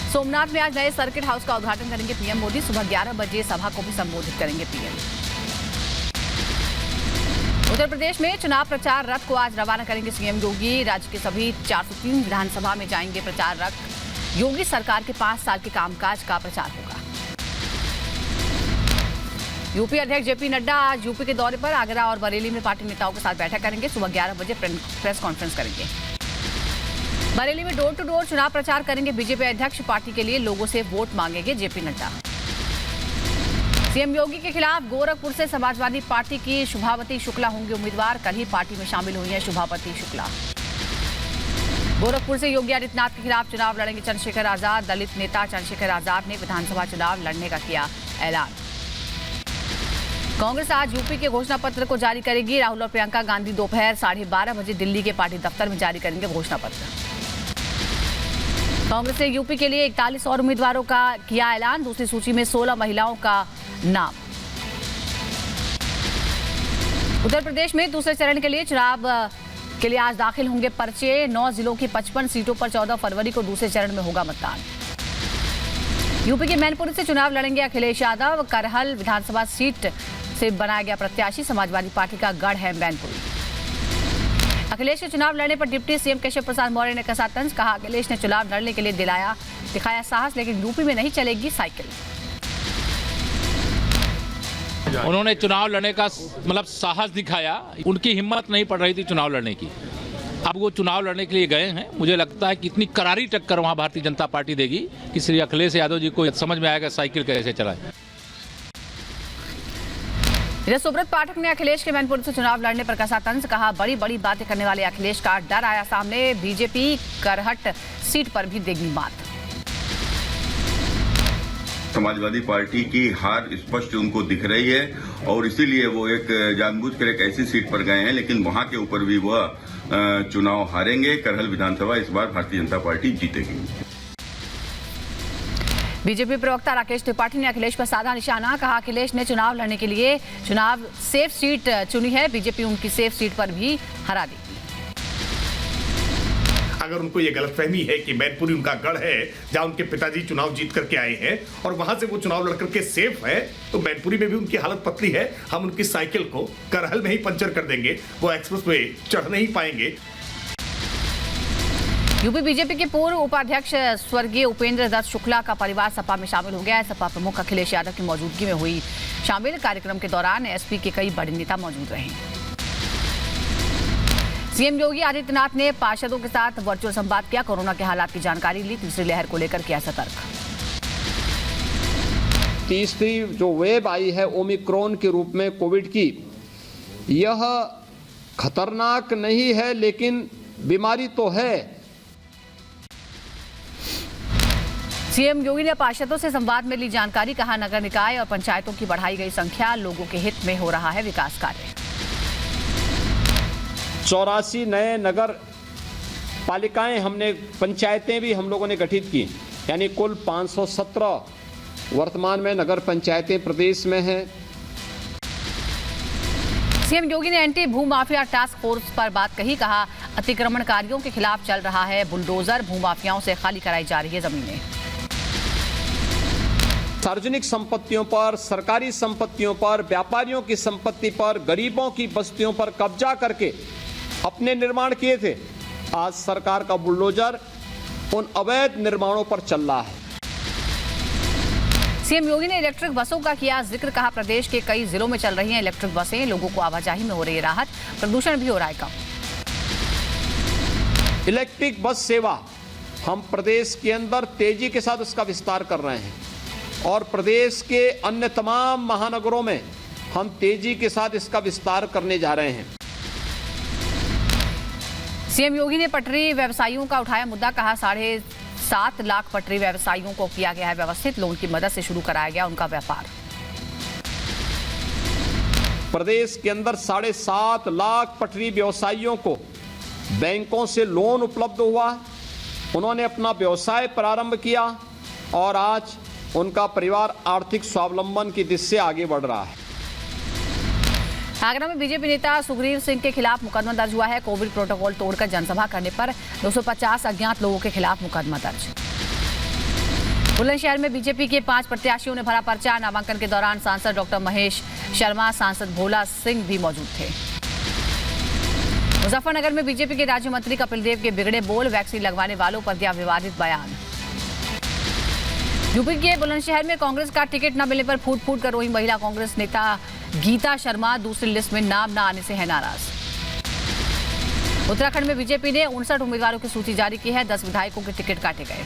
सोमनाथ में आज नए सर्किट हाउस का उद्घाटन करेंगे पीएम मोदी। सुबह 11 बजे सभा को भी संबोधित करेंगे पीएम। उत्तर प्रदेश में चुनाव प्रचार रथ को आज रवाना करेंगे सीएम योगी। राज्य के सभी 403 विधानसभा में जाएंगे प्रचार रथ। योगी सरकार के 5 साल के कामकाज का प्रचार होगा। यूपी अध्यक्ष जेपी नड्डा आज यूपी के दौरे पर आगरा और बरेली में पार्टी नेताओं के साथ बैठक करेंगे। सुबह 11 बजे प्रेस कॉन्फ्रेंस करेंगे। बरेली में डोर टू डोर चुनाव प्रचार करेंगे बीजेपी अध्यक्ष। पार्टी के लिए लोगों से वोट मांगेंगे जेपी नड्डा। सीएम योगी के खिलाफ गोरखपुर से समाजवादी पार्टी की शुभावती शुक्ला होंगी उम्मीदवार। कल ही पार्टी में शामिल हुई हैं शुभावती शुक्ला। गोरखपुर से योगी आदित्यनाथ के खिलाफ चुनाव लड़ेंगे चंद्रशेखर आजाद। दलित नेता चंद्रशेखर आजाद ने विधानसभा चुनाव लड़ने का किया ऐलान। कांग्रेस आज यूपी के घोषणा पत्र को जारी करेगी। राहुल और प्रियंका गांधी दोपहर 12:30 बजे दिल्ली के पार्टी दफ्तर में जारी करेंगे घोषणा पत्र। कांग्रेस ने यूपी के लिए 41 और उम्मीदवारों का किया ऐलान। दूसरी सूची में 16 महिलाओं का नाम। उत्तर प्रदेश में दूसरे चरण के लिए चुनाव के लिए आज दाखिल होंगे पर्चे। 9 जिलों की 55 सीटों पर 14 फरवरी को दूसरे चरण में होगा मतदान। यूपी के मैनपुरी से चुनाव लड़ेंगे अखिलेश यादव। करहल विधानसभा सीट से बनाया गया प्रत्याशी समाजवादी पार्टी का गढ़ है मैनपुरी। अखिलेश के चुनाव लड़ने पर डिप्टी सीएम केशव प्रसाद मौर्य ने कसा तंज। कहा अखिलेश ने चुनाव लड़ने के लिए दिखाया साहस, लेकिन यूपी में नहीं चलेगी साइकिल। उन्होंने चुनाव लड़ने का साहस दिखाया। उनकी हिम्मत नहीं पड़ रही थी चुनाव लड़ने की। अब वो चुनाव लड़ने के लिए गए हैं। मुझे लगता है कि इतनी करारी टक्कर वहां भारतीय जनता पार्टी देगी कि श्री अखिलेश यादव जी को समझ में आएगा साइकिल कैसे चलाए। सुब्रत पाठक ने अखिलेश के मैनपुरी से चुनाव लड़ने पर कसा तंज। कहा बड़ी बड़ी बातें करने वाले अखिलेश का डर आया सामने। बीजेपी करहट सीट पर भी देगी मात। समाजवादी पार्टी की हार स्पष्ट उनको दिख रही है और इसीलिए वो एक जानबूझकर एक ऐसी सीट पर गए हैं, लेकिन वहां के ऊपर भी वह चुनाव हारेंगे। करहल विधानसभा इस बार भारतीय जनता पार्टी जीतेगी। बीजेपी प्रवक्ता राकेश त्रिपाठी ने अखिलेश पर साधा निशाना। कहा अखिलेश ने चुनाव लड़ने के लिए चुनाव सेफ सीट चुनी है। बीजेपी उनकी सेफ सीट पर भी हरा देगी। अगर उनको ये गलतफहमी है कि मैनपुरी उनका गढ़ है जहां उनके पिताजी चुनाव जीत करके आए हैं और वहां से वो चुनाव लड़कर के सेफ है, तो मैनपुरी में भी उनकी हालत पतली है। हम उनकी साइकिल को करहल में ही पंचर कर देंगे, वो एक्सप्रेस वे चढ़ नहीं पाएंगे। यूपी बीजेपी के पूर्व उपाध्यक्ष स्वर्गीय उपेंद्र दत्त शुक्ला का परिवार सपा में शामिल हो गया है। सपा प्रमुख अखिलेश यादव की मौजूदगी में हुई शामिल। कार्यक्रम के दौरान एसपी के कई बड़े नेता मौजूद रहे। सीएम योगी आदित्यनाथ ने पार्षदों के साथ वर्चुअल संवाद किया। कोरोना के हालात की जानकारी ली। तीसरी लहर को लेकर किया सतर्क। तीसरी जो वेव आई है ओमिक्रॉन के रूप में कोविड की, यह खतरनाक नहीं है लेकिन बीमारी तो है। सीएम योगी ने पार्षदों से संवाद में ली जानकारी। कहा नगर निकाय और पंचायतों की बढ़ाई गई संख्या लोगों के हित में हो रहा है विकास कार्य। 84 नए नगर पालिकाएं हमने, पंचायतें भी हम लोगों ने गठित की, यानी कुल 517 वर्तमान में नगर पंचायतें प्रदेश में हैं। सीएम योगी ने एंटी भूमाफिया टास्क फोर्स पर बात कही। कहा अतिक्रमणकारियों के खिलाफ चल रहा है बुलडोजर। भूमाफियाओं से खाली कराई जा रही है जमीनें। सार्वजनिक संपत्तियों पर, सरकारी संपत्तियों पर, व्यापारियों की संपत्ति पर, गरीबों की बस्तियों पर कब्जा करके अपने निर्माण किए थे। आज सरकार का बुलडोजर उन अवैध निर्माणों पर चल रहा है। सीएम योगी ने इलेक्ट्रिक बसों का किया जिक्र। कहा प्रदेश के कई जिलों में चल रही हैं इलेक्ट्रिक बसें। लोगों को आवाजाही में हो रही है राहत। प्रदूषण भी हो रहा है कम। इलेक्ट्रिक बस सेवा हम प्रदेश के अंदर तेजी के साथ उसका विस्तार कर रहे हैं और प्रदेश के अन्य तमाम महानगरों में हम तेजी के साथ इसका विस्तार करने जा रहे हैं। सीएम योगी ने पटरी व्यवसायियों का उठाया मुद्दा। कहा 7.5 लाख पटरी व्यवसायियों को किया गया है व्यवस्थित। लोन की मदद से शुरू कराया गया उनका व्यापार। प्रदेश के अंदर 7.5 लाख पटरी व्यवसायियों को बैंकों से लोन उपलब्ध हुआ। उन्होंने अपना व्यवसाय प्रारंभ किया और आज उनका परिवार आर्थिक स्वावलंबन की दिशा से आगे बढ़ रहा है। आगरा में बीजेपी नेता सुग्रीव सिंह के खिलाफ मुकदमा दर्ज हुआ है। कोविड प्रोटोकॉल तोड़कर जनसभा करने पर 250 अज्ञात लोगों के खिलाफ मुकदमा दर्ज। बुलंदशहर में बीजेपी के 5 प्रत्याशियों ने भरा पर्चा। नामांकन के दौरान सांसद डॉक्टर महेश शर्मा, सांसद भोला सिंह भी मौजूद थे। मुजफ्फरनगर में बीजेपी के राज्य मंत्री कपिल देव के बिगड़े बोल, वैक्सीन लगवाने वालों पर दिया विवादित बयान। यूपी के बुलंदशहर में कांग्रेस का टिकट न मिलने पर फूट फूट कर रोई महिला कांग्रेस नेता गीता शर्मा, दूसरी लिस्ट में नाम न आने से है नाराज। उत्तराखंड में बीजेपी ने 59 उम्मीदवारों की सूची जारी की है, 10 विधायकों के टिकट काटे गए।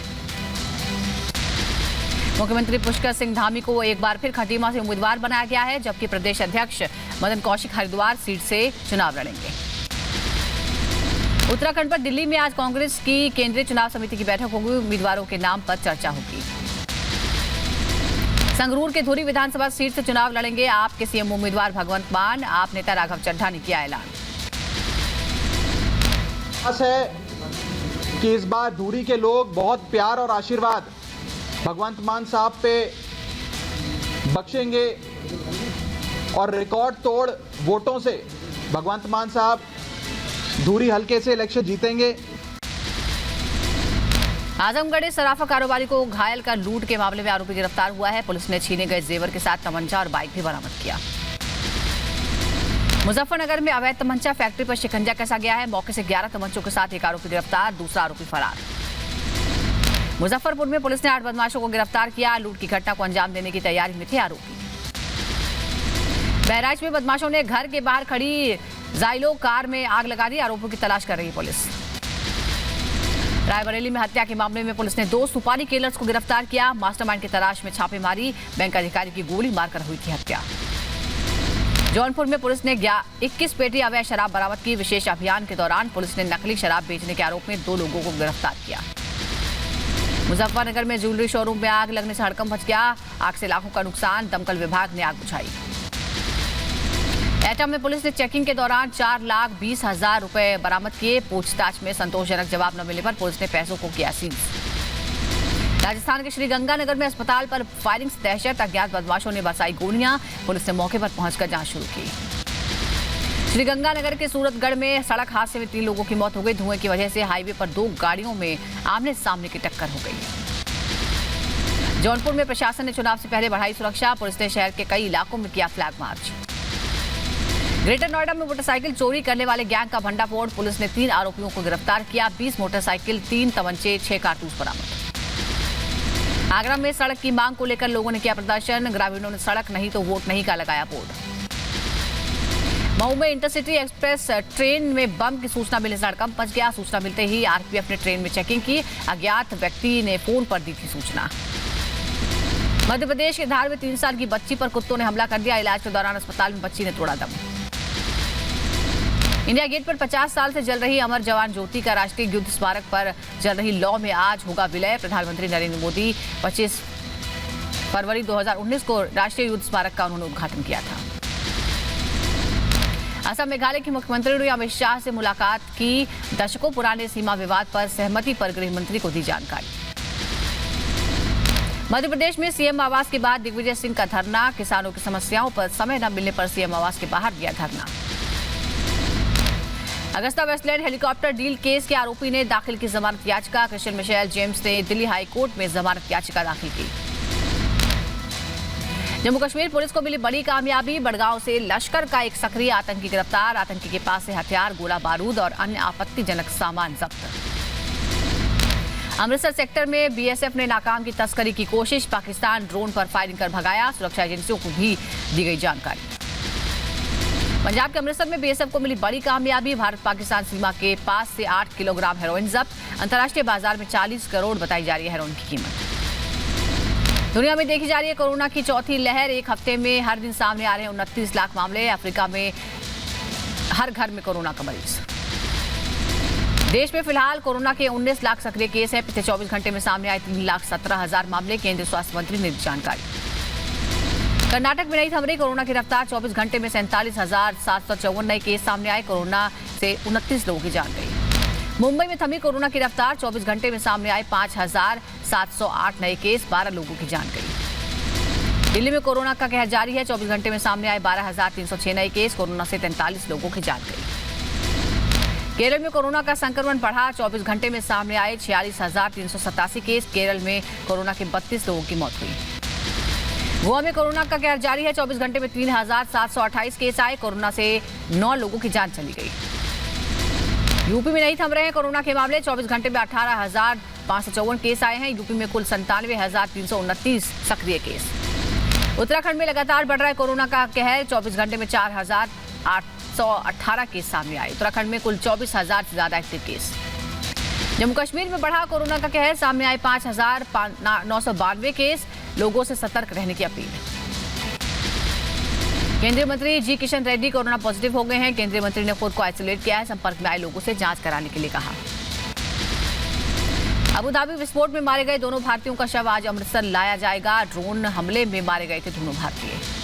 मुख्यमंत्री पुष्कर सिंह धामी को एक बार फिर खटीमा से उम्मीदवार बनाया गया है, जबकि प्रदेश अध्यक्ष मदन कौशिक हरिद्वार सीट से चुनाव लड़ेंगे। उत्तराखंड पर दिल्ली में आज कांग्रेस की केंद्रीय चुनाव समिति की बैठक होगी, उम्मीदवारों के नाम पर चर्चा होगी। संगरूर के धुरी विधानसभा सीट से चुनाव लड़ेंगे आप के सीएम उम्मीदवार भगवंत मान, आप नेता राघव चड्ढा ने किया ऐलान। है कि इस बार धुरी के लोग बहुत प्यार और आशीर्वाद भगवंत मान साहब पे बख्शेंगे और रिकॉर्ड तोड़ वोटों से भगवंत मान साहब धुरी हल्के से इलेक्शन जीतेंगे। आजमगढ़ सराफा कारोबारी को घायल कर लूट के मामले में आरोपी गिरफ्तार हुआ है। पुलिस ने छीने गए जेवर के साथ तमंचा और बाइक भी बरामद किया। मुजफ्फरनगर में अवैध तमंचा फैक्ट्री पर शिकंजा कसा गया है। मौके से 11 तमंचों के साथ एक आरोपी गिरफ्तार, दूसरा आरोपी फरार। मुजफ्फरपुर में पुलिस ने 8 बदमाशों को गिरफ्तार किया। लूट की घटना को अंजाम देने की तैयारी में थे आरोपी। बहराइच में बदमाशों ने घर के बाहर खड़ी जाइलो कार में आग लगा दी, आरोपियों की तलाश कर रही पुलिस। रायबरेली में हत्या के मामले में पुलिस ने 2 सुपारी किलर्स को गिरफ्तार किया। मास्टरमाइंड की तलाश में छापेमारी, बैंक अधिकारी की गोली मारकर हुई थी हत्या। जौनपुर में पुलिस ने 21 पेटी अवैध शराब बरामद की। विशेष अभियान के दौरान पुलिस ने नकली शराब बेचने के आरोप में 2 लोगों को गिरफ्तार किया। मुजफ्फरनगर में ज्वेलरी शोरूम में आग लगने से हड़कंप मच गया। आग से लाखों का नुकसान, दमकल विभाग ने आग बुझाई। एटा में पुलिस ने चेकिंग के दौरान 4,20,000 रुपए बरामद किए। पूछताछ में संतोषजनक जवाब न मिलने पर पुलिस ने पैसों को किया सीज। राजस्थान के श्रीगंगानगर में अस्पताल पर फायरिंग से दहशत, अज्ञात बदमाशों ने बरसाई गोलियां। पुलिस ने मौके पर पहुंचकर जांच शुरू की। श्रीगंगानगर के सूरतगढ़ में सड़क हादसे में 3 लोगों की मौत हो गई। धुएं की वजह से हाईवे पर 2 गाड़ियों में आमने सामने की टक्कर हो गई। जौनपुर में प्रशासन ने चुनाव से पहले बढ़ाई सुरक्षा। पुलिस ने शहर के कई इलाकों में किया फ्लैग मार्च। ग्रेटर नोएडा में मोटरसाइकिल चोरी करने वाले गैंग का भंडाफोड़। पुलिस ने 3 आरोपियों को गिरफ्तार किया। 20 मोटरसाइकिल, 3 तमंचे, 6 कारतूस बरामद। आगरा में सड़क की मांग को लेकर लोगों ने किया प्रदर्शन। ग्रामीणों ने सड़क नहीं तो वोट नहीं का लगाया बोर्ड। मऊ में इंटरसिटी एक्सप्रेस ट्रेन में बम की सूचना मिलने से हड़कंप मच गया। सूचना मिलते ही आरपीएफ ने ट्रेन में चेकिंग की। अज्ञात व्यक्ति ने फोन पर दी थी सूचना। मध्य प्रदेश के धार में 3 साल की बच्ची पर कुत्तों ने हमला कर दिया। इलाज के दौरान अस्पताल में बच्ची ने तोड़ा दम। इंडिया गेट पर 50 साल से जल रही अमर जवान ज्योति का राष्ट्रीय युद्ध स्मारक पर जल रही लौ में आज होगा विलय। प्रधानमंत्री नरेंद्र मोदी 25 फरवरी 2019 को राष्ट्रीय युद्ध स्मारक का उन्होंने उद्घाटन किया था। असम मेघालय के मुख्यमंत्री ने अमित शाह से मुलाकात की। दशकों पुराने सीमा विवाद पर सहमति पर गृह मंत्री को दी जानकारी। मध्य प्रदेश में सीएम आवास के बाद दिग्विजय सिंह का धरना। किसानों की समस्याओं पर समय न मिलने पर सीएम आवास के बाहर दिया धरना। Agusta Westland helicopter deal case के आरोपी ने दाखिल की जमानत याचिका। क्रिश्चियन मिशेल जेम्स ने दिल्ली हाई कोर्ट में जमानत याचिका दाखिल की। जम्मू कश्मीर पुलिस को मिली बड़ी कामयाबी। बड़गांव से लश्कर का एक सक्रिय आतंकी गिरफ्तार। आतंकी के पास से हथियार, गोला बारूद और अन्य आपत्तिजनक सामान जब्त। अमृतसर सेक्टर में बीएसएफ ने नाकाम की तस्करी की कोशिश। पाकिस्तान ड्रोन पर फायरिंग कर भगाया। सुरक्षा एजेंसियों को भी दी गई जानकारी। पंजाब के अमृतसर में बीएसएफ को मिली बड़ी कामयाबी। भारत पाकिस्तान सीमा के पास से 8 किलोग्राम हेरोइन जब्त। अंतर्राष्ट्रीय बाजार में 40 करोड़ बताई जा रही है हेरोइन की कीमत। दुनिया में देखी जा रही है कोरोना की चौथी लहर। एक हफ्ते में हर दिन सामने आ रहे हैं 29 लाख मामले। अफ्रीका में हर घर में कोरोना का मरीज। देश में फिलहाल कोरोना के 19 लाख सक्रिय केस हैं। पिछले 24 घंटे में सामने आए 3,17,000 मामले। केंद्रीय स्वास्थ्य मंत्री ने दी जानकारी। कर्नाटक में नई थम रही कोरोना की रफ्तार। 24 घंटे में 47,754 नए केस सामने आए। कोरोना से 29 लोगों की जान गई। मुंबई में थमी कोरोना की रफ्तार। 24 घंटे में सामने आए 5,708 नए केस, 12 लोगों की जान गई। दिल्ली में कोरोना का कहर जारी है। 24 घंटे में सामने आए 12,306 नए केस। कोरोना से 43 लोगों की जान गई। केरल में कोरोना का संक्रमण बढ़ा, 24 घंटे में सामने आए 46,387 केस। केरल में कोरोना के 32 लोगों की मौत हुई। गोवा में कोरोना का कहर जारी है, 24 घंटे में 3,728 केस आए। कोरोना से 9 लोगों की जान चली गई। यूपी में नहीं थम रहे हैं कोरोना के मामले, 24 घंटे में 18,554 केस आए हैं। यूपी में कुल 97,329 सक्रिय केस। उत्तराखंड में लगातार बढ़ रहा है कोरोना का कहर, 24 घंटे में 4,818 केस सामने आए। उत्तराखंड में कुल 24,000 से ज्यादा एक्टिव केस। जम्मू कश्मीर में बढ़ा कोरोना का कहर, सामने आए 5,992 केस। लोगों से सतर्क रहने की अपील। केंद्रीय मंत्री जी किशन रेड्डी कोरोना पॉजिटिव हो गए हैं। केंद्रीय मंत्री ने खुद को आइसोलेट किया है। संपर्क में आए लोगों से जांच कराने के लिए कहा। अबू धाबी विस्फोट में मारे गए दोनों भारतीयों का शव आज अमृतसर लाया जाएगा। ड्रोन हमले में मारे गए थे दोनों भारतीय।